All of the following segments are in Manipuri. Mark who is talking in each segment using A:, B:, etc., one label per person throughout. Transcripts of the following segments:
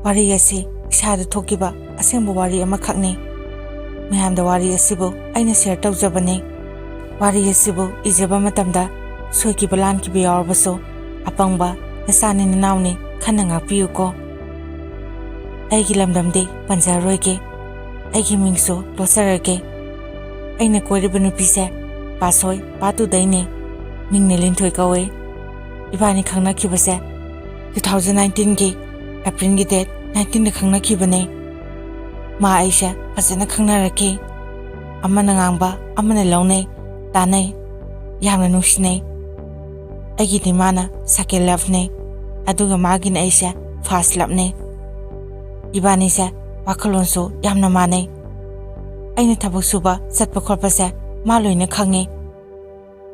A: Wari asi isada thokiba asengba wari amakakni. Mayamda wari asibu aina share tawjabani. Wari asibu ijaba matamda soikiba lankiba yawrbasu apangba nasani nanawni khana ngakpiyuko. Aigi lamdamdi panjaroige. Aigi mingsu losarage. Aina koiriba nupise pasoi patu daine mingne linthoi kawe. Ibani khangnakibase 2019 gi April gi date 19 da khangnakibane. Ma Aisha fazana khangnaraki. Amana ngangba amana lawnai tanai yamna nungsinai. Aigi di mana second love ne aduga magin Aisha first love ne. Ibani se wakalonso yamna manai. Aina thabak suba satpa khorpa se ma loina khangi.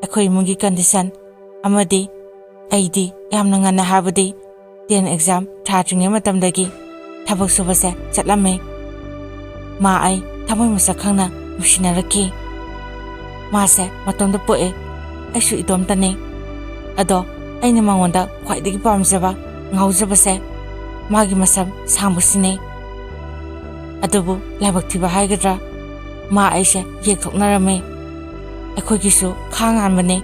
A: Akhoi mungi condition amadi aidi yamna ngana habadi 10 exam thajinge matamdagi thabak suba se chatlame. Ma ai thamoi musa khangna nusinaraki. Ma se matomda poe aisu idom tane. Ado aina mangonda khwaidagi pamjaba ngaujaba se magi masam sambusine. Adubu labak thiba haigadra ma aisha yekthoknarame. Akhoigisu khanganbane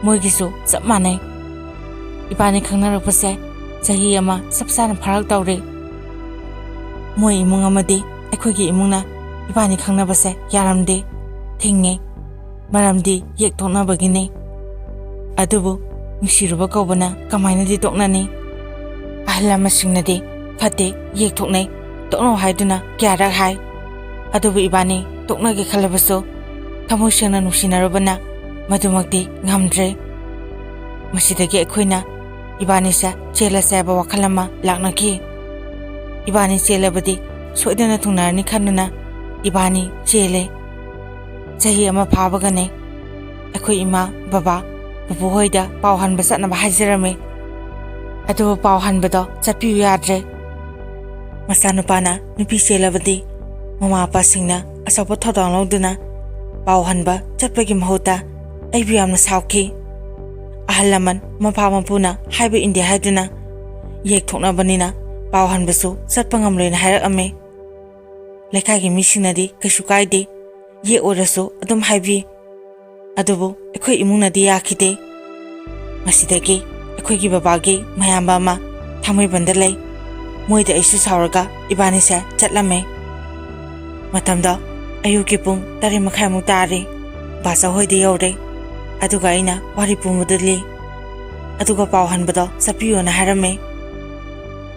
A: moigisu chap manai. Ibani khangnarakpase chahi ama sapsana pharak tawre. Moi imung amadi akhoigi imungna ibani khangnabase yaramde thingne maramdi yekthoknabagine. Adubu nungsiruba kawbana kamainadi toknani. Ahlama singnadi phate yekthoknai tokno haiduna kyarak hai. Adubu ibani toknage khalabaso thamoi sengna nungsinarubana madumakti ngamdre. Masidagi akhoina ibani sa chela saba wakhalama laknaki. Ibani chelabadi soidana thungnarni khanuna ibani chele. Chahi ama phabagane akhoi ima baba bubu hoida pawhan basatna bahaijarame. Adu pawhan bado chatpiu yadre. Masanupana nupi chelabadi mama apa singna asapo thodang lawduna pawhan ba chatpagi mahuta aibu yamna sauki. Ahalaman mapha mapuna haiba India haiduna yekthokna banina pawhan basu chatpa ngamloina hairakame. Lekhagi misingnadi kaishu kaide ye orasu adum haibi. Adubu akhoi imungnadi yakhide. Masidagi akhoi babagi mayamba ama thamoi bandalai. Moida aisu sauraga ibani se chatlame. Matamda ayuki pung 10:30 mu tare. Basa hoide yore. Aduga aina wari pumudali. Aduga pawhan bado sapiyo na harame.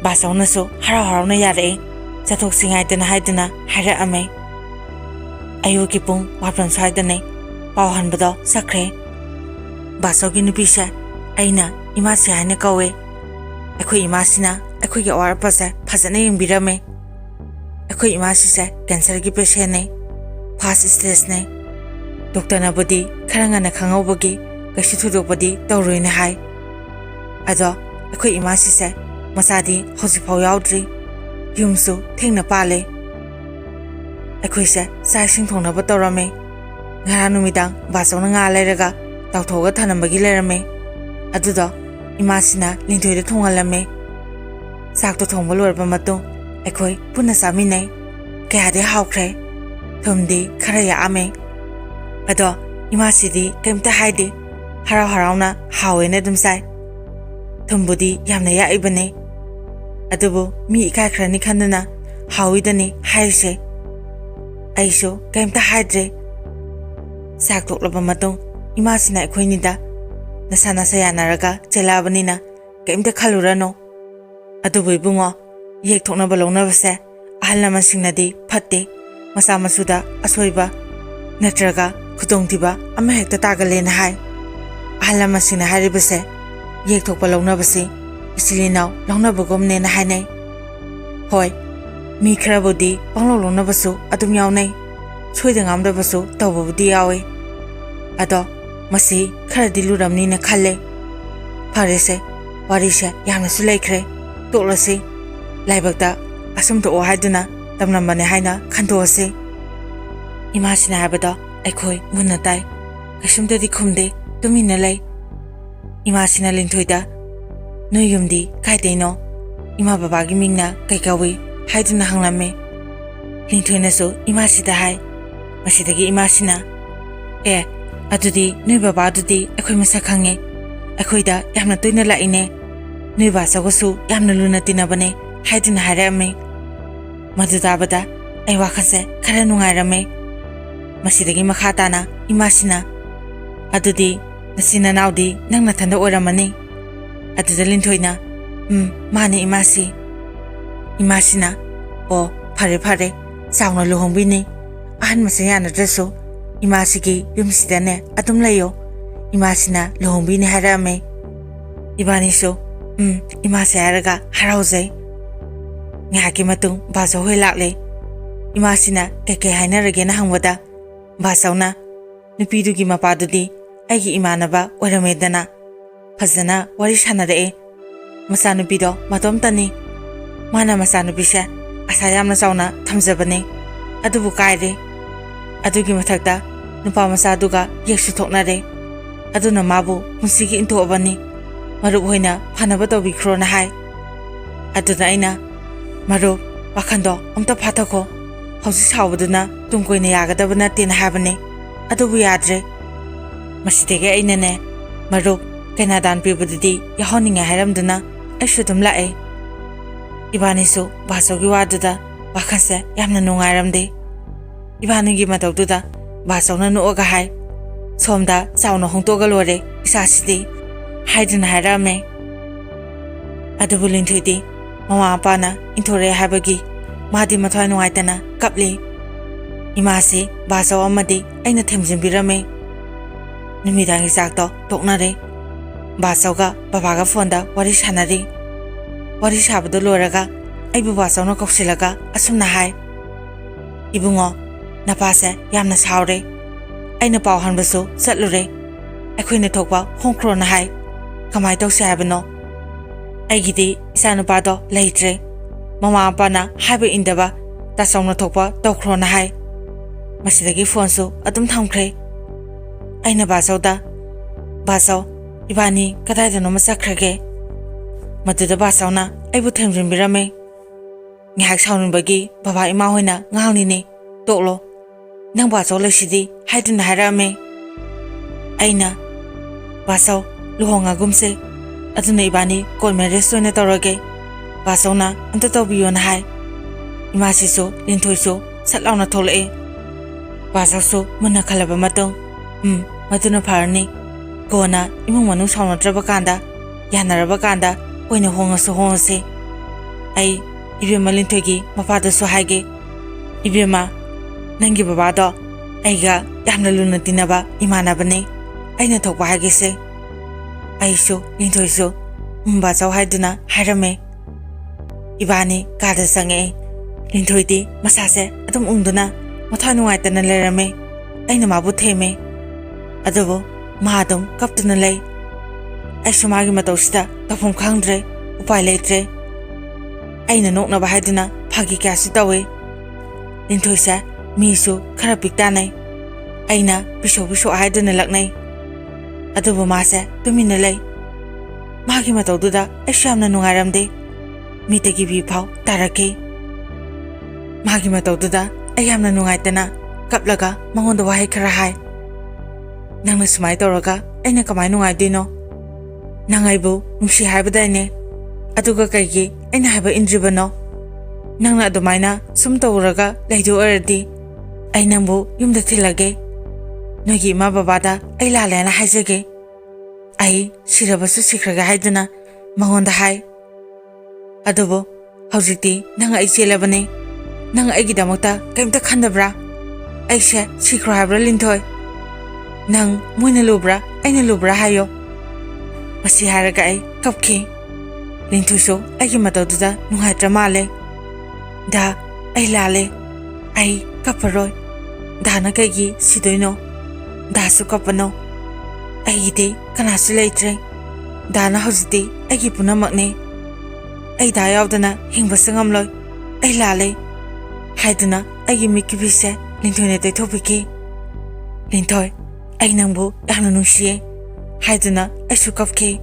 A: Basa unaso haraw-harawna yare. Chathok singaidana haidana hairame. Ayuki pung wapran saidane pawhan bado sakre. Basa gi nupisa aina imasi haina kawe. Akhoi imasina akhoi gi awarpase phajana yengbirame. Akhoi imasi se cancer gi patient ne. Fast stage ne. Doctor na bodi kharangana khangawbagi kaisi thudokbadi tawroina hai. Ado akhoi imasi se masadi hojipau yaudri. Yumsu thengna pale. Akhoi se saising thongna ba tawrame. Ngara numidang basona nga lairaga tawthoga thanambagi lairame. Aduda imasina linthoida thongalame. Sakto thongba lorba matung akhoi punna saminai. Kayade hawkhre. Thumdi khara yaame. Ado imasidi kaimta haide haraw-harawna hawena dum sai. Thumbudi yamna yaibane. Adubu mi ikaikrani khanduna hawidani haise. Aisu kaimta haidre. Saktoklaba matung imasina akhoinida nasana sayanaraga chelabanina kaimta khalurano. Adubu ibungo yekthoknaba lawnabase ahalnaman singnadi phatte masa masuda asoiba natraga khudongtiba ama hekta tagalena hai. Ahalnaman singna haribase yekthokpa lawnabase isilinaw lawnabagomne na hainai. Hoi mi kharabudi panglo lawnabasu adum yawnai. Soida ngamdabasu tawbabudi yawe. Ado masi kharadi luramni na khalle. Farese warise yamnasu laikre. Toklasi laibakta asumto o haiduna tamnambane haina khantoase. Imasina habada akhoi munna tai. Kasumtadi khumde tumina lai. Imasina linthoida noi yumdi kaideno ꯏꯃꯥ ꯕꯕꯥꯒꯤ ꯃꯤꯡꯅ ꯀꯩ ꯀꯧꯏ ꯍꯥꯏꯗꯨꯅ ꯍꯪꯂꯝꯃꯤ꯫ ꯂꯤꯟꯊꯣꯏꯅꯁꯨ ꯏꯃꯥꯁꯤꯗ ꯍꯥꯏ꯫ ꯃꯁꯤꯗꯒꯤ ꯏꯃꯥꯁꯤꯅ ꯑꯗꯨꯗꯤ ꯅꯣꯏ ꯕꯕꯥꯗꯨꯗꯤ ꯑꯩꯈꯣꯏ ꯃꯁꯛ ꯈꯪꯉꯦ, ꯑꯩꯈꯣꯏꯗ ꯌꯥꯝꯅ ꯇꯣꯏꯅ ꯂꯥꯛꯏꯅꯦ, ꯅꯣꯏ ꯕꯥꯆꯧꯒꯁꯨ ꯌꯥꯝꯅ ꯂꯨꯅ ꯇꯤꯟꯅꯕꯅꯦ ꯍꯥꯏꯗꯨꯅ ꯍꯥꯏꯔꯛꯑꯝꯃꯤ꯫ ꯃꯗꯨ ꯇꯥꯕꯗ ꯑꯩ ꯋꯥꯈꯜꯁꯦ ꯈꯔ ꯅꯨꯡꯉꯥꯏꯔꯝꯃꯤ꯫ ꯃꯁꯤꯗꯒꯤ ꯃꯈꯥ ꯇꯥꯅ ꯏꯃꯥꯁꯤꯅ ꯑꯗꯨꯗꯤ ꯅꯆꯤꯟ ꯅꯅꯥꯎꯗꯤ ꯅꯪ ꯅꯊꯟꯗ ꯑꯣꯏꯔꯝꯃꯅꯤ꯫ ꯑꯗꯨꯗ ꯂꯤꯟꯊꯣꯏꯅ ꯃꯥꯅꯦ ꯏꯃꯥꯁꯤ꯫ ꯏꯃꯥꯁꯤꯅ ꯑꯣ ꯐꯔꯦ ꯐꯔꯦ, ꯆꯥꯎꯅ ꯂꯨꯍꯣꯡꯕꯤꯅꯤ, ꯑꯍꯟ ꯃꯁꯤꯡ ꯌꯥꯅꯗ꯭ꯔꯁꯨ ꯏꯃꯥꯁꯤꯒꯤ ꯌꯨꯝꯁꯤꯗꯅꯦ ꯑꯗꯨꯝ ꯂꯩꯌꯣ, ꯏꯃꯥꯁꯤꯅ ꯂꯨꯍꯣꯡꯕꯤꯅꯤ ꯍꯥꯏꯔꯛꯑꯝꯃꯤ꯫ ꯏꯕꯥꯅꯤꯁꯨ ꯏꯃꯥꯁꯦ ꯍꯥꯏꯔꯒ ꯍꯔꯥꯎꯖꯩ꯫ ꯉꯥꯏꯍꯥꯛꯀꯤ ꯃꯇꯨꯡ ꯕꯥꯆꯧ ꯍꯣꯏ ꯂꯥꯛꯂꯦ꯫ ꯏꯃꯥꯁꯤꯅ ꯀꯩꯀꯩ ꯍꯥꯏꯅꯔꯒꯦꯅ ꯍꯪꯕꯗ ꯕꯥꯆꯧꯅ ꯅꯨꯄꯤꯗꯨꯒꯤ ꯃꯄꯥꯗꯨꯗꯤ ꯑꯩꯒꯤ ꯏꯃꯥꯟꯅꯕ ꯑꯣꯏꯔꯝꯃꯦꯗꯅ, ꯐꯖꯅ ꯋꯥꯔꯤ ꯁꯥꯟꯅꯔꯛꯑꯦ, ꯃꯆꯥꯅꯨꯄꯤꯗꯣ ꯃꯇꯣꯝꯇꯅꯤ, ꯃꯥꯅ ꯃꯆꯥꯅꯨꯄꯤꯁꯦ ꯑꯁꯥ ꯌꯥꯝꯅ ꯆꯥꯎꯅ ꯊꯝꯖꯕꯅꯦ, ꯑꯗꯨꯕꯨ ꯀꯥꯏꯔꯦ, ꯑꯗꯨꯒꯤ ꯃꯊꯛꯇ ꯅꯨꯄꯥ ꯃꯆꯥꯗꯨꯒ ꯌꯦꯛꯁꯨ ꯊꯣꯛꯅꯔꯦ, ꯑꯗꯨꯅ ꯃꯥꯕꯨ ꯄꯨꯟꯁꯤꯒꯤ ꯏꯟꯊꯣꯛꯑꯕꯅꯤ, ꯃꯔꯨꯞ ꯍꯣꯏꯅ ꯐꯅꯕ ꯇꯧꯕꯤꯈ꯭ꯔꯣꯅ ꯍꯥꯏ꯫ ꯑꯗꯨꯗ ꯑꯩꯅ ꯃꯔꯨꯞ ꯋꯥꯈꯟꯗꯣ ꯑꯝꯇ ꯐꯥꯊꯈꯣ, ꯍꯧꯖꯤꯛ ꯁꯥꯎꯕꯗꯨꯅ ꯇꯨꯡ ꯀꯣꯏꯅ ꯌꯥꯒꯗꯕ ꯅꯠꯇꯦꯅ ꯍꯥꯏꯕꯅꯦ, ꯑꯗꯨꯕꯨ ꯌꯥꯗ꯭ꯔꯦ꯫ ꯃꯁꯤꯗꯒꯤ ꯑꯩꯅꯅꯦ ꯃꯔꯨꯞ ꯀꯩꯅꯥꯗꯥꯟ ꯄꯤꯕꯗꯨꯗꯤ ꯌꯥꯎꯍꯟꯅꯤꯡꯉꯦ ꯍꯥꯏꯔꯝꯗꯨꯅ ꯑꯩꯁꯨ ꯑꯗꯨꯝ ꯂꯥꯛꯑꯦ꯫ ꯏꯕꯥꯅꯤꯁꯨ ꯕꯥꯆꯧꯒꯤ ꯋꯥꯗꯨꯗ ꯋꯥꯈꯜꯁꯦ ꯌꯥꯝꯅ ꯅꯨꯡꯉꯥꯏꯔꯝꯗꯦ꯫ ꯏꯕꯥꯅꯤꯒꯤ ꯃꯇꯧꯗꯨꯗ ꯕꯥꯆꯧꯅ ꯅꯣꯛꯑꯒ ꯍꯥꯏ, ꯁꯣꯝꯗ ꯆꯥꯎꯅ ꯍꯣꯡꯇꯣꯛꯑꯒ ꯂꯣꯏꯔꯦ ꯏꯆꯥꯁꯤꯗꯤ ꯍꯥꯏꯗꯨꯅ ꯍꯥꯏꯔꯛꯑꯝꯃꯦ꯫ ꯑꯗꯨꯕꯨ ꯂꯤꯟꯊꯣꯏꯗꯤ ꯃꯃꯥ ꯃꯄꯥꯅ ꯏꯟꯊꯣꯔꯛꯑꯦ ꯍꯥꯏꯕꯒꯤ ꯃꯥꯗꯤ ꯃꯊ꯭ꯋꯥꯏ ꯅꯨꯡꯉꯥꯏꯇꯅ ꯀꯞꯂꯤ꯫ ꯏꯃꯥꯁꯤ ꯕꯥꯆꯧ ꯑꯃꯗꯤ ꯑꯩꯅ ꯊꯦꯝꯖꯤꯟꯕꯤꯔꯝꯃꯦ꯫ ꯅꯨꯃꯤꯗꯥꯡꯒꯤ ꯆꯥꯛꯇꯣ ꯇꯣꯛꯅꯔꯦ꯫ ꯕꯥꯆꯧꯒ ꯕꯕꯥꯒ ꯐꯣꯟꯗ ꯋꯥꯔꯤ ꯁꯥꯟꯅꯔꯤ꯫ ꯋꯥꯔꯤ ꯁꯥꯕꯗꯨ ꯂꯣꯏꯔꯒ ꯑꯩꯕꯨ ꯕꯥꯆꯧꯅ ꯀꯧꯁꯤꯜꯂꯒ ꯑꯁꯨꯝꯅ ꯍꯥꯏ, ꯏꯕꯨꯡꯉꯣ ꯅꯄꯥꯁꯦ ꯌꯥꯝꯅ ꯁꯥꯎꯔꯦ, ꯑꯩꯅ ꯄꯥꯎ ꯍꯟꯕꯁꯨ ꯆꯠꯂꯨꯔꯦ, ꯑꯩꯈꯣꯏꯅ ꯊꯣꯛꯄ ꯍꯣꯡꯈ꯭ꯔꯣꯅ ꯍꯥꯏ, ꯀꯃꯥꯏꯅ ꯇꯧꯁꯦ ꯍꯥꯏꯕꯅꯣ? ꯑꯩꯒꯤꯗꯤ ꯏꯆꯥꯅꯨꯄꯥꯗꯣ ꯂꯩꯇ꯭ꯔꯦ, ꯃꯃꯥ ꯃꯄꯥꯅ ꯍꯥꯏꯕ ꯏꯟꯗꯕ ꯇꯥꯆꯧꯅ ꯊꯣꯛꯄ ꯇꯧꯈ꯭ꯔꯣꯅ ꯍꯥꯏ꯫ ꯃꯁꯤꯗꯒꯤ ꯐꯣꯟꯁꯨ ꯑꯗꯨꯝ ꯊꯝꯈ꯭ꯔꯦ꯫ ꯑꯩꯅ ꯕꯥꯆꯧꯗ ꯕꯥꯆꯧ ꯏꯕꯥꯅꯤ ꯀꯗꯥꯏꯗꯅꯣꯃ ꯆꯠꯈ꯭ꯔꯒꯦ? ꯃꯗꯨꯗ ꯕꯥꯆꯧꯅ ꯑꯩꯕꯨ ꯊꯦꯝꯖꯤꯟꯕꯤꯔꯝꯃꯦ꯫ ꯉꯥꯏꯍꯥꯛ ꯁꯥꯎꯅꯤꯡꯕꯒꯤ ꯕꯕꯥ ꯏꯃꯥ ꯍꯣꯏꯅ ꯉꯥꯡꯂꯤꯅꯦ, ꯇꯣꯛꯂꯣ, ꯅꯪ ꯕꯥꯆꯧ ꯂꯩꯁꯤꯗꯤ ꯍꯥꯏꯗꯨꯅ ꯍꯥꯏꯔꯛꯑꯝꯃꯦ꯫ ꯑꯩꯅ ꯕꯥꯆꯧ ꯂꯨꯍꯣꯡꯉꯒꯨꯝꯁꯦ, ꯑꯗꯨꯅ ꯏꯕꯥꯅꯤ ꯀꯣꯔꯠ ꯃꯦꯔꯦꯖ ꯑꯣꯏꯅ ꯇꯧꯔꯒꯦ, ꯕꯥꯆꯧꯅ ꯑꯝꯇ ꯇꯧꯕꯤꯌꯣꯅ ꯍꯥꯏ꯫ ꯏꯃꯥꯁꯤꯁꯨ ꯂꯤꯟꯊꯣꯏꯁꯨ ꯁꯠ ꯂꯥꯎꯅ ꯊꯣꯛꯂꯛꯑꯦ꯫ ꯕꯥꯆꯧꯁꯨ ꯃꯨꯟꯅ ꯈꯜꯂꯕ ꯃꯇꯨꯡ ꯃꯗꯨꯅ ꯐꯔꯅꯤ, ꯀꯣꯟꯅ ꯏꯃꯨꯡ ꯃꯅꯨꯡ ꯁꯥꯎꯅꯗ꯭ꯔꯕ ꯀꯥꯟꯗ ꯌꯥꯅꯔꯕ ꯀꯥꯟꯗ ꯑꯣꯏꯅ ꯍꯣꯡꯉꯁꯤ, ꯑꯩ ꯏꯕꯦꯝꯃ ꯂꯤꯟꯊꯣꯏꯒꯤ ꯃꯄꯥꯗꯁꯨ ꯍꯥꯏꯒꯦ, ꯏꯕꯦꯝꯃ ꯅꯪꯒꯤ ꯕꯕꯥꯗꯣ ꯑꯩꯒ ꯌꯥꯝꯅ ꯂꯨꯅ ꯇꯤꯟꯅꯕ ꯏꯃꯥꯟꯅꯕꯅꯤ, ꯑꯩꯅ ꯊꯣꯛꯄ ꯍꯥꯏꯒꯦꯁꯦ꯫ ꯑꯩꯁꯨ ꯂꯤꯟꯊꯣꯏꯁꯨ ꯕꯥꯆꯧ ꯍꯥꯏꯗꯨꯅ ꯍꯥꯏꯔꯝꯃꯦ꯫ ꯏꯕꯥꯅꯤ ꯀꯥꯗ ꯆꯪꯉꯛꯑꯦ꯫ ꯂꯤꯟꯊꯣꯏꯗꯤ ꯃꯁꯥꯁꯦ ꯑꯗꯨꯝ ꯎꯪꯗꯨꯅ ꯃꯊ꯭ꯋꯥꯏ ꯅꯨꯡꯉꯥꯏꯇꯅ ꯂꯩꯔꯝꯃꯦ꯫ ꯑꯩꯅ ꯃꯥꯕꯨ ꯊꯦꯝꯃꯦ, ꯑꯗꯨꯕꯨ ꯃꯥ ꯑꯗꯨꯝ ꯀꯞꯇꯨꯅ ꯂꯩ꯫ ꯑꯩꯁꯨ ꯃꯥꯒꯤ ꯃꯇꯧꯁꯤꯗ ꯇꯧꯐꯝ ꯈꯪꯗ꯭ꯔꯦ, ꯎꯄꯥꯏ ꯂꯩꯇ꯭ꯔꯦ꯫ ꯑꯩꯅ ꯅꯣꯛꯅꯕ ꯍꯥꯏꯗꯨꯅ ꯐꯥꯒꯤ ꯀꯌꯥꯁꯨ ꯇꯧꯏ꯫ ꯂꯤꯟꯊꯣꯏꯁꯦ ꯃꯤꯁꯨ ꯈꯔ ꯄꯤꯛꯇꯥꯅꯩ, ꯑꯩꯅ ꯄꯤꯁꯣꯛ ꯍꯥꯏꯗꯨꯅ ꯂꯛꯅꯩ, ꯑꯗꯨꯕꯨ ꯃꯥꯁꯦ ꯇꯨꯃꯤꯟꯅ ꯂꯩ꯫ ꯃꯥꯒꯤ ꯃꯇꯧꯗꯨꯗ ꯑꯩꯁꯨ ꯌꯥꯝꯅ ꯅꯨꯡꯉꯥꯏꯔꯝꯗꯦ, ꯃꯤꯠꯇꯒꯤ ꯄꯤ ꯐꯥꯎ ꯇꯥꯔꯛꯈꯤ꯫ ꯃꯥꯒꯤ ꯃꯇꯧꯗꯨꯗ ꯑꯩ ꯌꯥꯝꯅ ꯅꯨꯡꯉꯥꯏꯇꯅ ꯀꯞꯂꯒ ꯃꯉꯣꯟꯗ ꯋꯥꯍꯩ ꯈꯔ ꯍꯥꯏ, ꯅꯪꯅ ꯁꯨꯃꯥꯏꯅ ꯇꯧꯔꯒ ꯑꯩꯅ ꯀꯃꯥꯏꯅ ꯅꯨꯡꯉꯥꯏꯗꯣꯏꯅꯣ? ꯅꯪ ꯑꯩꯕꯨ ꯅꯨꯡꯁꯤ ꯍꯥꯏꯕꯗꯥꯏꯅꯦ, ꯑꯗꯨꯒ ꯀꯩꯒꯤ ꯑꯩꯅ ꯍꯥꯏꯕ ꯏꯟꯗ꯭ꯔꯤꯕꯅꯣ? ꯅꯪꯅ ꯑꯗꯨꯃꯥꯏꯅ ꯁꯨꯝ ꯇꯧꯔꯒ ꯂꯩꯗꯣꯏ ꯑꯣꯏꯔꯗꯤ ꯑꯩ ꯅꯪꯕꯨ ꯌꯨꯝꯗ ꯊꯤꯜꯂꯒꯦ, ꯅꯣꯏꯒꯤ ꯏꯃꯥ ꯕꯕꯥꯗ ꯑꯩ ꯂꯥꯜꯂꯦꯅ ꯍꯥꯏꯖꯒꯦ, ꯑꯩ ꯁꯤꯔꯕꯁꯨ ꯁꯤꯈ꯭ꯔꯒꯦ ꯍꯥꯏꯗꯨꯅ ꯃꯉꯣꯟꯗ ꯍꯥꯏ꯫ ꯑꯗꯨꯕꯨ ꯍꯧꯖꯤꯛꯇꯤ ꯅꯪ ꯑꯩ ꯆꯦꯜꯂꯕꯅꯦ, ꯅꯪ ꯑꯩꯒꯤꯗꯃꯛꯇ ꯀꯩꯝꯇ ꯈꯟꯗꯕ꯭ꯔꯥ? ꯑꯩꯁꯦ ꯁꯤꯈ꯭ꯔꯣ ꯍꯥꯏꯕ꯭ꯔꯥ ꯂꯤꯟꯊꯣꯏ? ꯅꯪ ꯃꯣꯏꯅ ꯂꯨꯕ꯭ꯔꯥ ꯑꯩꯅ ꯂꯨꯕ꯭ꯔꯥ ꯍꯥꯏꯌꯣ? ꯃꯁꯤ ꯍꯥꯏꯔꯒ ꯑꯩ ꯀꯞꯈꯤ꯫ ꯂꯤꯟꯊꯣꯏꯁꯨ ꯑꯩꯒꯤ ꯃꯇꯧꯗꯨꯗ ꯅꯨꯡꯉꯥꯏꯇ꯭ꯔ ꯃꯥꯜꯂꯦ꯫ ꯗꯥ ꯑꯩ ꯂꯥꯜꯂꯦ, ꯑꯩ ꯀꯞꯄꯔꯣꯏ, ꯗꯥꯅ ꯀꯩꯒꯤ ꯁꯤꯗꯣꯏꯅꯣ? ꯗꯥꯁꯨ ꯀꯞꯄꯅꯣ, ꯑꯩꯒꯤꯗꯤ ꯀꯅꯥꯁꯨ ꯂꯩꯇ꯭ꯔꯦ, ꯗꯥꯅ ꯍꯧꯖꯤꯛꯇꯤ ꯑꯩꯒꯤ ꯄꯨꯝꯅꯃꯛꯅꯦ, ꯑꯩ ꯗꯥ ꯌꯥꯎꯗꯅ ꯍꯤꯡꯕꯁꯨ ꯉꯝꯂꯣꯏ, ꯑꯩ ꯂꯥꯜꯂꯦ ꯍꯥꯏꯗꯨꯅ ꯑꯩꯒꯤ ꯃꯤꯠꯀꯤ ꯄꯤꯁꯦ ꯂꯤꯟꯊꯣꯏꯅ ꯇꯩꯊꯣꯛꯄꯤꯈꯤ꯫ ꯂꯤꯟꯊꯣꯏ ꯑꯩ ꯅꯪꯕꯨ ꯌꯥꯝꯅ ꯅꯨꯡꯁꯤꯌꯦ ꯍꯥꯏꯗꯨꯅ ꯑꯩꯁꯨ ꯀꯞꯈꯤ꯫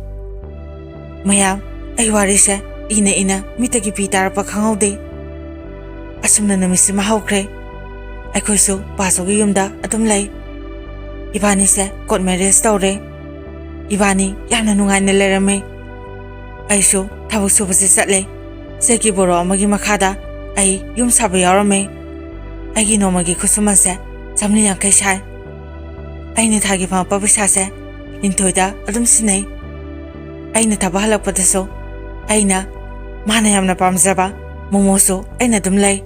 A: ꯃꯌꯥꯝ, ꯑꯩ ꯋꯥꯔꯤꯁꯦ ina mitagi pi tarapa khangaude asumna namisi mahaukhre aikoisu basogi yumda adum lay ibani se court marriage tawre ibani yamna nungaina lerame aisu thabuk subasi chatle seki boro amagi makhada ai yum saba yarame aigi nomagi khusumase samni yankai sai aina thagi pa pabisa se inthoida adum sinai aina thaba halakpadaso aina mana yamna pamjaba momoso aina dum lay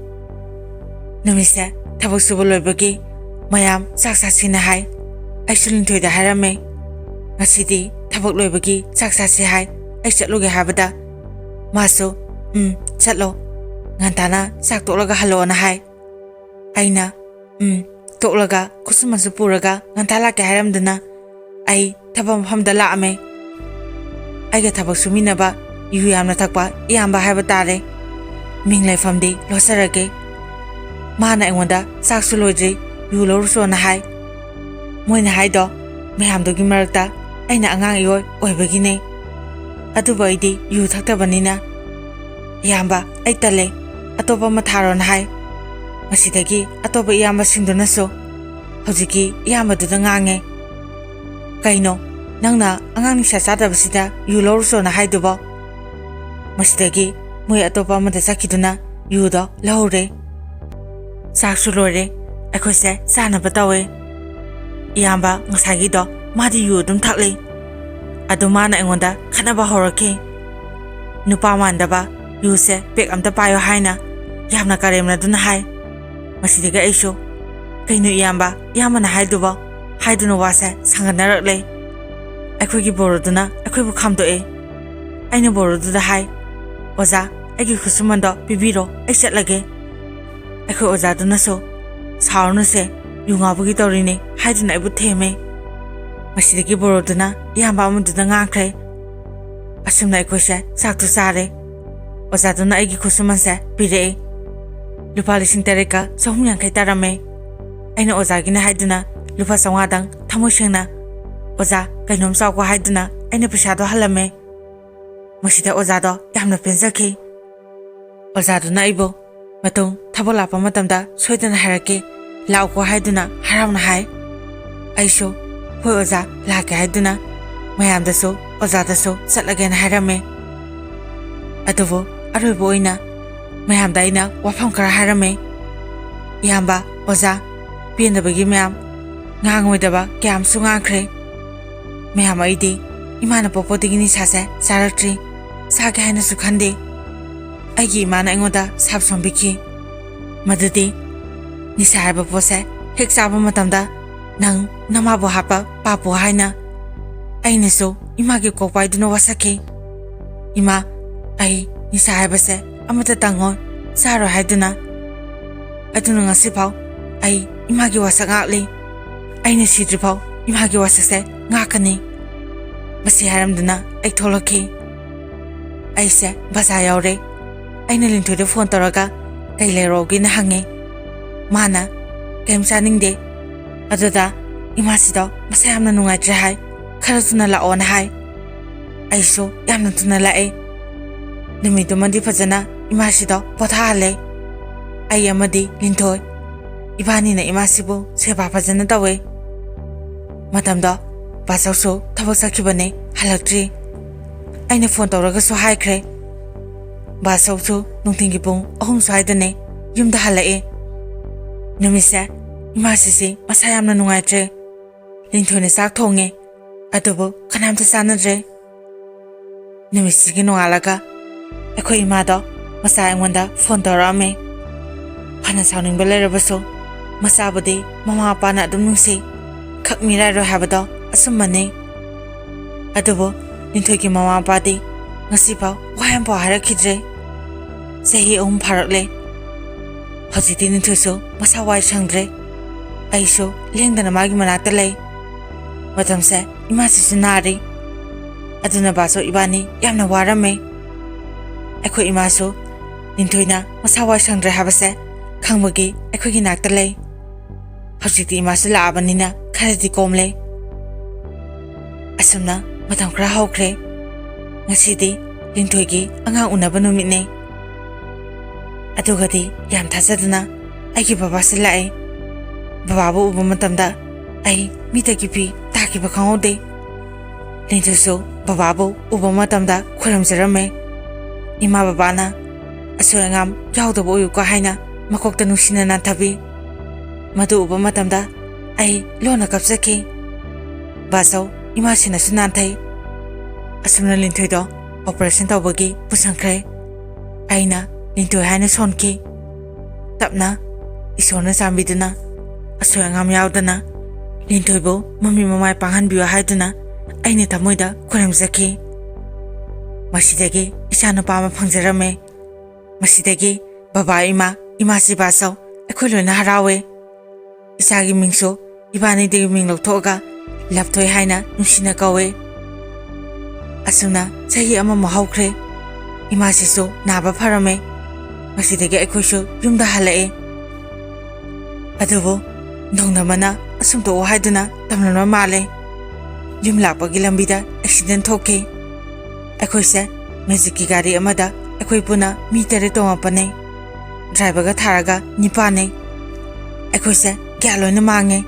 A: namise thabuk subu loibagi mayam saksa sina hai aisulin thoida harame ngasidi thabuk loibagi saksa si hai ai chatluge habada maso chatlo ngantana sak tolaga halo na hai aina tolaga kusumasu puraga ngantala ke haramdana ai thabam hamda la ame aiga thabuk suminaba yu yamna thakpa iyamba haiba tare minglai famdi losarage mana engonda saksu loidri yu lorso na hai moina haido mehamdogi marakta aina angang ioi oibagine aduba idi yu thaktabanina yamba ai tale atopa matharon hai masidagi atopa yamba singdunaso hojiki yamba duda ngange kaino nangna angang ni sasadabasida yu lorso na haidubo masidagi moi atopa amada sakiduna yudo lahore saksu lore akhose sanaba tawe yamba ngasagi do madi yu dum thakle adumana engonda khanaba horake nupa mandaba yuse pek amta payo haina yamna karemna duna hai masidiga aisho kainu yamba yamana haiduba haiduna wase sanganaraklei akhoi boroduna akhoi bu khamdo e aina boroduda hai oza agi khusumando bibiro ai chatlage akhoi oza duna so saurnu se yungabugi torine haiduna ibu theme masidagi boroduna yamba amududa ngakre asumna akhose saktu sare ozaduna aigi khusumanse pire lupa lising tereka sahum yankai tarame aina ozagina haiduna lupa sawadang thamosengna oza kainom sawko haiduna aina pisado halame masida ozado yamna penjaki ozaduna ibo matung thabola pa matamda soidana harake lauko haiduna haramna hai aisho hoi oza lake haiduna mayamdaso ozadaso chatlagena harame adubo aroibo oina mayamda aina wafam kara harame yamba oza piendabagi mayam ngangoidaba kyam su ngakre mayam aidi imana popodigini sase saratri sage haina su khande aigi imana engoda sabsombiki madudi nisaiba pose hek saba matamda nang namabo hapa papo haina ainaso image kokpaiduna wasake ima ai nisaiba se amata tango saro haiduna aduna ngasi pau ai imagi wasak ngakli aina sidri pau imagi wasak se ngakani basi haramduna ai tholaki ai se basa yaure aina linthude phone toraga kai lerogi na hange mana kem saningde aduda imasido basa yamna nungaitri hai kharatuna la on hai aiso yamna tuna lae nimido mandi fajana imasido pothale ai amadi linthoi ibani na imasibo seba fajana tawe matamda basauso thabosakibane halaktri aina phone toraga so haikre basauso nungtingi pung ahum saidane yumda halae numise imasisi masayamna nungaitre linthoi ne sak thonge adubo khanamta sanadre numisigi nongalaga akhoi imado masa engonda phone torame phana sauning balerabaso masabudi mama apana adum nungsi khakmira ro habado asumane adubo ninthogi mama apadi ngasi pau wayam pa harakidre sehi pharakle hojiti ninthoso masa wai sangdre aiso lengdana magi manata lei matamse imasi sunari aduna baso ibani yamna warame akhoi imaso ninthoina masa wai sangdre habase khangbogi akhoi gi nakta lei hojiti imasi la abanina kharati komle asumna matam khra hokre ngasidi ꯂꯤꯟꯊꯣꯏꯒꯤ ꯑꯉꯥꯡ ꯎꯅꯕ ꯅꯨꯃꯤꯠꯅꯤ꯫ ꯑꯗꯨꯒꯗꯤ ꯌꯥꯝ ꯊꯥꯖꯗꯅ ꯑꯩꯒꯤ ꯕꯕꯥꯁꯦ ꯂꯥꯛꯑꯦ꯫ ꯕꯕꯥꯕꯨ ꯎꯕ ꯃꯇꯝꯗ ꯑꯩ ꯃꯤꯇꯒꯤ ꯄꯤ ꯇꯥꯈꯤꯕ ꯈꯪꯍꯧꯗꯦ꯫ ꯂꯤꯟꯊꯣꯏꯁꯨ ꯕꯕꯥꯕꯨ ꯎꯕ ꯃꯇꯝꯗ ꯈꯣꯏꯔꯝꯖꯔꯝꯃꯦ꯫ ꯏꯃꯥ ꯕꯕꯥꯅ ꯑꯁꯣꯏ ꯑꯉꯥꯝ ꯌꯥꯎꯗꯕ ꯑꯣꯏꯌꯨꯀꯣ ꯍꯥꯏꯅ ꯃꯀꯣꯛꯇ ꯅꯨꯡꯁꯤꯅ ꯅꯥꯟꯊꯕꯤ꯫ ꯃꯗꯨ ꯎꯕ ꯃꯇꯝꯗ ꯑꯩ ꯂꯣꯟꯅ ꯀꯞꯆꯈꯤ꯫ ꯕꯥꯆꯧ ꯏꯃꯥꯁꯤꯅꯁꯨ ꯅꯥꯟꯊꯩ꯫ ꯑꯁꯨꯝꯅ ꯂꯤꯟꯊꯣꯏꯗꯣ ꯑꯣꯄꯔꯦꯁꯟ ꯇꯧꯕꯒꯤ ꯄꯨꯁꯟꯈ꯭ꯔꯦ꯫ ꯑꯩꯅ ꯂꯤꯟꯊꯣꯏ ꯍꯥꯏꯅ ꯁꯣꯟꯈꯤ꯫ ꯇꯞꯅ ꯏꯁꯣꯔꯅ ꯆꯥꯟꯕꯤꯗꯨꯅ ꯑꯁꯣꯏ ꯑꯉꯥꯝ ꯌꯥꯎꯗꯅ ꯂꯤꯟꯊꯣꯏꯕꯨ ꯃꯃꯤ ꯃꯃꯥꯏ ꯄꯥꯡꯍꯟꯕꯤꯌꯨ ꯍꯥꯏꯗꯨꯅ ꯑꯩꯅ ꯊꯃꯣꯏꯗ ꯈꯣꯏꯔꯝꯖꯈꯤ꯫ ꯃꯁꯤꯗꯒꯤ ꯏꯆꯥꯅꯨꯄꯥ ꯑꯃ ꯐꯪꯖꯔꯝꯃꯦ꯫ ꯃꯁꯤꯗꯒꯤ ꯕꯕꯥ ꯏꯃꯥꯁꯤ ꯕꯥꯆꯧ ꯑꯩꯈꯣꯏ ꯂꯣꯏꯅ ꯍꯔꯥꯎꯋꯦ꯫ ꯏꯆꯥꯒꯤ ꯃꯤꯡꯁꯨ ꯏꯕꯥꯅꯤꯗꯒꯤ ꯃꯤꯡ ꯂꯧꯊꯣꯛꯑꯒ ꯂꯞꯊꯣꯏ ꯍꯥꯏꯅ ꯅꯨꯡꯁꯤꯅ ꯀꯧꯋꯦ꯫ ꯑꯁꯨꯝꯅ ꯆꯍꯤ ꯑꯃꯃꯨꯛ ꯍꯧꯈ꯭ꯔꯦ꯫ ꯏꯃꯥꯁꯤꯁꯨ ꯅꯥꯕ ꯐꯔꯝꯃꯦ꯫ ꯃꯁꯤꯗꯒꯤ ꯑꯩꯈꯣꯏꯁꯨ ꯌꯨꯝꯗ ꯍꯜꯂꯛꯑꯦ꯫ ꯑꯗꯨꯕꯨ ꯅꯣꯡꯗꯝꯕꯅ ꯑꯁꯨꯝ ꯇꯣꯛꯑꯣ ꯍꯥꯏꯗꯨꯅ ꯇꯝꯂꯝꯕ ꯃꯥꯜꯂꯦ꯫ ꯌꯨꯝ ꯂꯥꯛꯄꯒꯤ ꯂꯝꯕꯤꯗ ꯑꯦꯛꯁꯤꯗꯦꯟ ꯊꯣꯛꯈꯤ꯫ ꯑꯩꯈꯣꯏꯁꯦ ꯃꯦꯖꯤꯛꯀꯤ ꯒꯥꯔꯤ ꯑꯃꯗ ꯑꯩꯈꯣꯏ ꯄꯨꯟꯅ ꯃꯤ 8 ꯇꯣꯡꯉꯛꯄꯅꯦ꯫ ꯗ꯭ꯔꯥꯏꯚꯔꯒ ꯊꯥꯔꯒ 9ꯅꯦ꯫ ꯑꯩꯈꯣꯏꯁꯦ ꯒ꯭ꯌꯥꯟ ꯂꯣꯏꯅ ꯃꯥꯡꯉꯦ꯫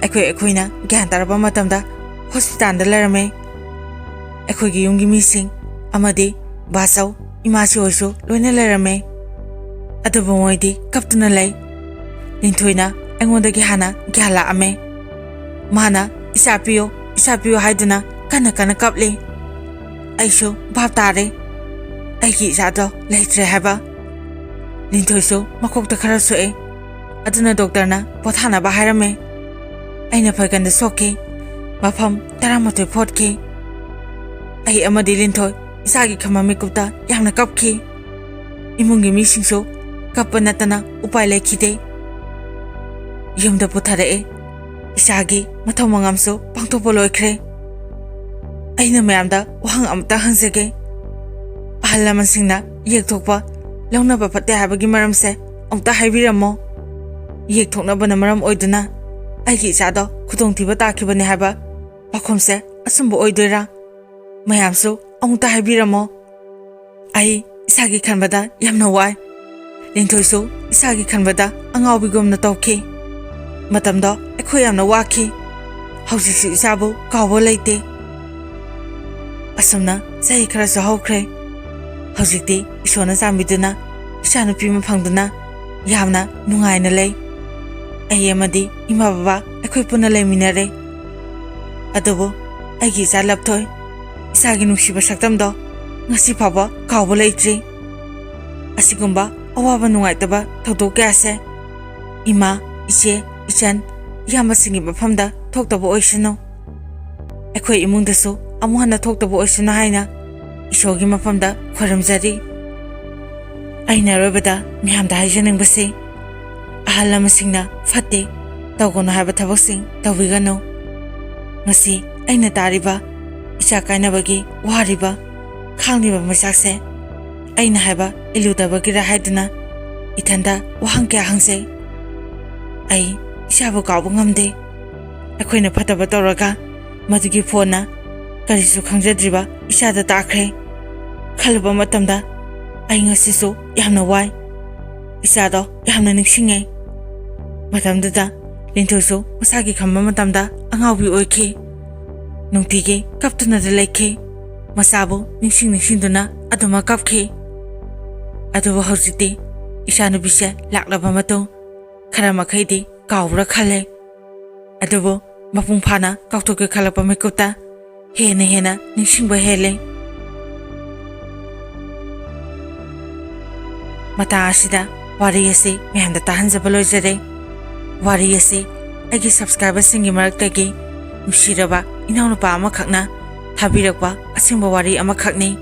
A: ꯑꯩꯈꯣꯏꯅ ꯒ꯭ꯌꯥꯟ ꯇꯥꯔꯛꯄ ꯃꯇꯝꯗ ꯍꯣꯁꯄꯤꯇꯥꯜꯗ ꯂꯩꯔꯝꯃꯦ꯫ ꯑꯩꯈꯣꯏꯒꯤ ꯌꯨꯝꯒꯤ ꯃꯤꯁꯤꯡ ꯑꯃꯗꯤ ꯕꯥꯆꯧ ꯏꯃꯥꯁꯤ ꯍꯣꯏꯁꯨ ꯂꯣꯏꯅ ꯂꯩꯔꯝꯃꯦ꯫ ꯑꯗꯨꯕꯨ ꯃꯣꯏꯗꯤ ꯀꯞꯇꯨꯅ ꯂꯩ꯫ ꯂꯤꯟꯊꯣꯏꯅ ꯑꯩꯉꯣꯟꯗꯒꯤ ꯍꯥꯟꯅ ꯒ꯭ꯌꯥꯟ ꯂꯥꯛꯑꯝꯃꯦ꯫ ꯃꯥꯅ ꯏꯆꯥ ꯄꯤꯌꯣ ꯍꯥꯏꯗꯨꯅ ꯀꯟꯅ ꯀꯞꯂꯤ꯫ ꯑꯩꯁꯨ ꯚꯥꯞ ꯇꯥꯔꯦ ꯑꯩꯒꯤ ꯏꯆꯥꯗꯣ ꯂꯩꯇ꯭ꯔꯦ ꯍꯥꯏꯕ꯫ ꯂꯤꯟꯊꯣꯏꯁꯨ ꯃꯀꯣꯛꯇ ꯈꯔ ꯁꯣꯛꯑꯦ꯫ ꯑꯗꯨꯅ ꯗꯣꯛꯇꯔꯅ ꯄꯣꯊꯥꯅꯕ ꯍꯥꯏꯔꯝꯃꯦ꯫ ꯑꯩꯅ ꯐꯩꯒꯟꯗ ꯁꯣꯛꯈꯤ꯫ ꯃꯐꯝ 11 ꯐꯣꯠꯈꯤ꯫ ꯑꯩ ꯑꯃꯗꯤ ꯂꯤꯟꯊꯣꯏ ꯏꯆꯥꯒꯤ ꯈꯝꯕ ꯃꯤꯀꯨꯞꯇ ꯌꯥꯝꯅ ꯀꯞꯈꯤ꯫ ꯏꯃꯨꯡꯒꯤ ꯃꯤꯁꯤꯡꯁꯨ ꯀꯞꯄ ꯅꯠꯇꯅ ꯎꯄꯥꯏ ꯂꯩꯈꯤꯗꯦ꯫ ꯌꯨꯝꯗ ꯄꯨꯊꯔꯛꯑꯦ꯫ ꯏꯆꯥꯒꯤ ꯃꯊꯧ ꯃꯉꯝꯁꯨ ꯄꯥꯡꯊꯣꯛꯄ ꯂꯣꯏꯈ꯭ꯔꯦ꯫ ꯑꯩꯅ ꯃꯌꯥꯝꯗ ꯋꯥꯍꯪ ꯑꯃꯇ ꯍꯪꯖꯒꯦ꯫ ꯑꯍꯜ ꯂꯃꯟꯁꯤꯡꯅ ꯌꯦꯛꯊꯣꯛꯄ ꯂꯧꯅꯕ ꯐꯠꯇꯦ ꯍꯥꯏꯕꯒꯤ ꯃꯔꯝꯁꯦ ꯑꯃꯨꯛꯇ ꯍꯥꯏꯕꯤꯔꯝꯃꯣ꯫ ꯌꯦꯛꯊꯣꯛꯅꯕꯅ ꯃꯔꯝ ꯑꯣꯏꯗꯨꯅ ꯑꯩꯒꯤ ꯏꯆꯥꯗꯣ ꯈꯨꯗꯣꯡꯊꯤꯕ ꯇꯥꯈꯤꯕꯅꯦ ꯍꯥꯏꯕ ꯄꯥꯎꯈꯨꯝꯁꯦ ꯑꯆꯨꯝꯕ ꯑꯣꯏꯗꯣꯏꯔꯥ? ꯃꯌꯥꯝꯁꯨ ꯑꯃꯨꯛꯇ ꯍꯥꯏꯕꯤꯔꯝꯃꯣ꯫ ꯑꯩ ꯏꯁꯥꯒꯤ ꯈꯟꯕꯗ ꯌꯥꯝꯅ ꯋꯥꯏ꯫ ꯂꯤꯟꯊꯣꯏꯁꯨ ꯏꯁꯥꯒꯤ ꯈꯟꯕꯗ ꯑꯉꯥꯎꯕꯤꯒꯨꯝꯅ ꯇꯧꯈꯤ꯫ ꯃꯇꯝꯗꯣ ꯑꯩꯈꯣꯏ ꯌꯥꯝꯅ ꯋꯥꯈꯤ꯫ ꯍꯧꯖꯤꯛꯁꯨ ꯏꯆꯥꯕꯨ ꯀꯥꯎꯕ ꯂꯩꯇꯦ꯫ ꯑꯁꯨꯝꯅ ꯆꯍꯤ ꯈꯔꯁꯨ ꯍꯧꯈ꯭ꯔꯦ꯫ ꯍꯧꯖꯤꯛꯇꯤ ꯏꯁꯣꯔꯅ ꯆꯥꯟꯕꯤꯗꯨꯅ ꯏꯆꯥꯅꯨꯄꯤ ꯑꯃ ꯐꯪꯗꯨꯅ ꯌꯥꯝꯅ ꯅꯨꯡꯉꯥꯏꯅ ꯂꯩ꯫ ꯑꯩ ꯑꯃꯗꯤ ꯏꯃꯥ ꯕꯕꯥ ꯑꯩꯈꯣꯏ ꯄꯨꯟꯅ ꯂꯩꯃꯤꯟꯅꯔꯦ꯫ ꯑꯗꯨꯕꯨ ꯑꯩꯒꯤ ꯏꯆꯥ ꯂꯞꯊꯣꯏ ꯏꯆꯥꯒꯤ ꯅꯨꯡꯁꯤꯕ ꯁꯛꯇꯝꯗꯣ ꯉꯁꯤ ꯐꯥꯎꯕ ꯀꯥꯎꯕ ꯂꯩꯇ꯭ꯔꯤ꯫ ꯑꯁꯤꯒꯨꯝꯕ ꯑꯋꯥꯕ ꯅꯨꯡꯉꯥꯏꯇꯕ ꯊꯧꯗꯣꯛ ꯀꯌꯥꯁꯦ ꯏꯃꯥ, ꯏꯆꯦ, ꯏꯆꯟ, ꯏꯌꯥꯝꯕꯁꯤꯡꯒꯤ ꯃꯐꯝꯗ ꯊꯣꯛꯇꯕ ꯑꯣꯏꯁꯅꯨ꯫ ꯑꯩꯈꯣꯏ ꯏꯃꯨꯡꯗꯁꯨ ꯑꯃꯨꯛ ꯍꯟꯅ ꯊꯣꯛꯇꯕ ꯑꯣꯏꯁꯅꯨ ꯍꯥꯏꯅ ꯏꯁꯣꯔꯒꯤ ꯃꯐꯝꯗ ꯈꯣꯏꯔꯝꯖꯔꯤ꯫ ꯑꯩꯅ ꯑꯔꯣꯏꯕꯗ ꯃꯌꯥꯝꯗ ꯍꯥꯏꯖꯅꯤꯡꯕꯁꯤ ꯑꯍꯜ ꯂꯃꯟꯁꯤꯡꯅ ꯐꯠꯇꯦ ꯇꯧꯒꯅꯨ ꯍꯥꯏꯕ ꯊꯕꯛꯁꯤꯡ ꯇꯧꯕꯤꯒꯅꯨ꯫ ꯉꯁꯤ ꯑꯩꯅ ꯇꯥꯔꯤꯕ ꯏꯆꯥ ꯀꯥꯏꯅꯕꯒꯤ ꯋꯥꯔꯤꯕ ꯈꯥꯡꯂꯤꯕ ꯃꯩꯁꯥꯛꯁꯦ ꯑꯩꯅ ꯍꯥꯏꯕ ꯏꯜꯂꯨꯗꯕꯒꯤꯔ ꯍꯥꯏꯗꯨꯅ ꯏꯊꯟꯗ ꯋꯥꯍꯪ ꯀꯌꯥ ꯍꯪꯖꯩ꯫ ꯑꯩ ꯏꯆꯥꯕꯨ ꯀꯥꯎꯕ ꯉꯝꯗꯦ꯫ ꯑꯩꯈꯣꯏꯅ ꯐꯠꯇꯕ ꯇꯧꯔꯒ ꯃꯗꯨꯒꯤ ꯐꯣꯟꯅ ꯀꯔꯤꯁꯨ ꯈꯪꯖꯗ꯭ꯔꯤꯕ ꯏꯆꯥꯗ ꯇꯥꯈ꯭ꯔꯦ꯫ ꯈꯜꯂꯨꯕ ꯃꯇꯝꯗ ꯑꯩ ꯉꯁꯤꯁꯨ ꯌꯥꯝꯅ ꯋꯥꯏ꯫ ꯏꯆꯥꯗꯣ ꯌꯥꯝꯅ ꯅꯤꯡꯁꯤꯡꯉꯦ꯫ ꯃꯇꯝꯗꯨꯗ ꯂꯤꯟꯊꯣꯏꯁꯨ ꯃꯁꯥꯒꯤ ꯈꯟꯕ ꯃꯇꯝꯗ ꯑꯉꯥꯎꯕꯤ ꯑꯣꯏꯈꯤ꯫ ꯅꯨꯡꯇꯤꯒꯤ ꯀꯞꯇꯨꯅꯗ ꯂꯩꯈꯤ꯫ ꯃꯆꯥꯕꯨ ꯅꯤꯡꯁꯤꯡꯗꯨꯅ ꯑꯗꯨꯃꯛ ꯀꯞꯈꯤ꯫ ꯑꯗꯨꯕꯨ ꯍꯧꯖꯤꯛꯇꯤ ꯏꯆꯥꯅꯨꯄꯤꯁꯦ ꯂꯥꯛꯂꯕ ꯃꯇꯨꯡ ꯈꯔ ꯃꯈꯩꯗꯤ ꯀꯥꯎꯕ꯭ꯔꯥ ꯈꯜꯂꯦ꯫ ꯑꯗꯨꯕꯨ ꯃꯄꯨꯡ ꯐꯥꯅ ꯀꯥꯎꯊꯣꯛꯀꯦ ꯈꯜꯂꯛꯄ ꯃꯤꯀꯨꯞꯇ ꯍꯦꯟꯅ ꯅꯤꯡꯁꯤꯡꯕ ꯍꯦꯜꯂꯦ꯫ ꯃꯇꯥꯡ ꯑꯁꯤꯗ ꯋꯥꯔꯤ ꯑꯁꯤ ꯃꯌꯥꯝꯗ ꯇꯥꯍꯟꯖꯕ ꯂꯣꯏꯖꯔꯦ꯫ ꯋꯥꯔꯤ ꯑꯁꯤ ꯑꯩꯒꯤ ꯁꯕꯁꯀ꯭ꯔꯥꯏꯕꯔꯁꯤꯡꯒꯤ ꯃꯔꯛꯇꯒꯤ ꯅꯨꯡꯁꯤꯔꯕ ꯏꯅꯥꯎꯅꯨꯄꯥ ꯑꯃꯈꯛꯅ ꯊꯥꯕꯤꯔꯛꯄ ꯑꯁꯦꯡꯕ ꯋꯥꯔꯤ ꯑꯃꯈꯛꯅꯤ꯫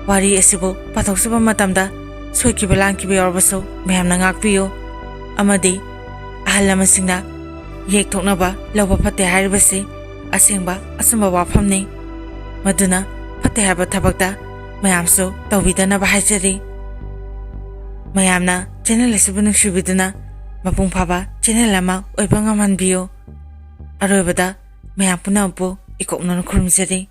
A: ꯋꯥꯔꯤ ꯑꯁꯤꯕꯨ ꯄꯥꯊꯣꯛꯆꯕ ꯃꯇꯝꯗ ꯁꯣꯏꯈꯤꯕ ꯂꯥꯟꯈꯤꯕ ꯌꯥꯎꯔꯕꯁꯨ ꯃꯌꯥꯝꯅ ꯉꯥꯛꯄꯤꯌꯨ꯫ ꯑꯃꯗꯤ ꯑꯍꯜ ꯂꯃꯟꯁꯤꯡꯅ ꯌꯦꯛꯊꯣꯛꯅꯕ ꯂꯧꯕ ꯐꯠꯇꯦ ꯍꯥꯏꯔꯤꯕꯁꯤ ꯑꯁꯦꯡꯕ ꯑꯆꯨꯝꯕ ꯋꯥꯐꯝꯅꯤ꯫ ꯃꯗꯨꯅ ꯐꯠꯇꯦ ꯍꯥꯏꯕ ꯊꯕꯛꯇ ꯃꯌꯥꯝꯁꯨ ꯇꯧꯕꯤꯗꯅꯕ ꯍꯥꯏꯖꯔꯤ꯫ ꯃꯌꯥꯝꯅ ꯆꯦꯅꯦꯜ ꯑꯁꯤꯕꯨ ꯅꯨꯡꯁꯤꯕꯤꯗꯨꯅ ꯃꯄꯨꯡ ꯐꯥꯕ ꯆꯦꯅꯦꯜ ꯑꯃ ꯑꯣꯏꯕ ꯉꯝꯍꯟꯕꯤꯌꯨ꯫ ꯑꯔꯣꯏꯕꯗ ꯃꯌꯥꯝ ꯄꯨꯝꯅꯃꯛꯄꯨ ꯏꯀꯣꯛꯅꯅ ꯈꯨꯔꯨꯝꯖꯔꯤ꯫